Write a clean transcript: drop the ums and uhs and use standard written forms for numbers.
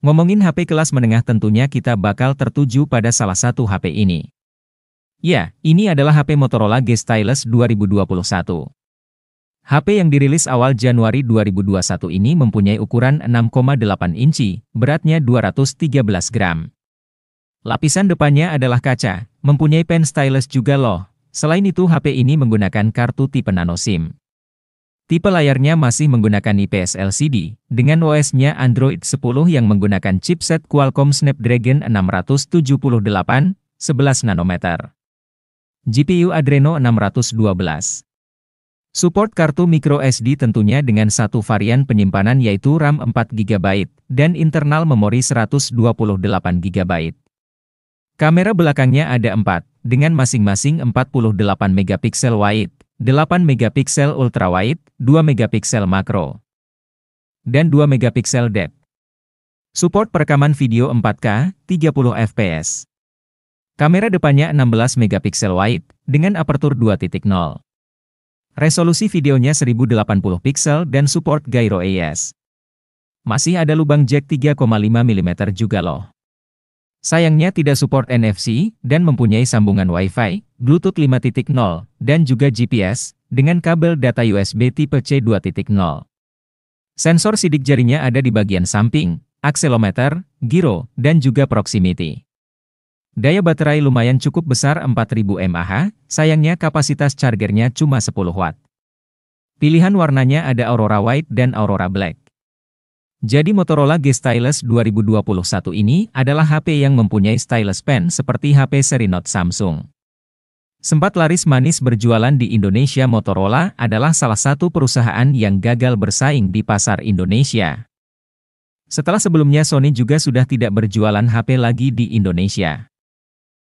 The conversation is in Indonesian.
Ngomongin HP kelas menengah tentunya kita bakal tertuju pada salah satu HP ini. Ya, ini adalah HP Motorola G Stylus 2021. HP yang dirilis awal Januari 2021 ini mempunyai ukuran 6,8 inci, beratnya 213 gram. Lapisan depannya adalah kaca, mempunyai pen stylus juga loh. Selain itu HP ini menggunakan kartu tipe nano SIM. Tipe layarnya masih menggunakan IPS LCD, dengan OS-nya Android 10 yang menggunakan chipset Qualcomm Snapdragon 678, 11 nanometer. GPU Adreno 612. Support kartu microSD tentunya dengan satu varian penyimpanan yaitu RAM 4GB, dan internal memori 128GB. Kamera belakangnya ada 4, dengan masing-masing 48 megapiksel wide, 8 megapiksel ultrawide, 2 megapiksel makro, dan 2 megapiksel depth. Support perekaman video 4K, 30 fps. Kamera depannya 16 megapiksel wide, dengan aperture 2.0. Resolusi videonya 1080 piksel dan support gyro AES. Masih ada lubang jack 3,5 mm juga loh. Sayangnya tidak support NFC, dan mempunyai sambungan Wi-Fi, Bluetooth 5.0, dan juga GPS, dengan kabel data USB tipe C 2.0. Sensor sidik jarinya ada di bagian samping, akselerometer, giro, dan juga proximity. Daya baterai lumayan cukup besar 4000 mAh, sayangnya kapasitas chargernya cuma 10 watt. Pilihan warnanya ada Aurora White dan Aurora Black. Jadi Motorola G Stylus 2021 ini adalah HP yang mempunyai stylus pen seperti HP seri Note Samsung. Sempat laris manis berjualan di Indonesia, Motorola adalah salah satu perusahaan yang gagal bersaing di pasar Indonesia. Setelah sebelumnya Sony juga sudah tidak berjualan HP lagi di Indonesia.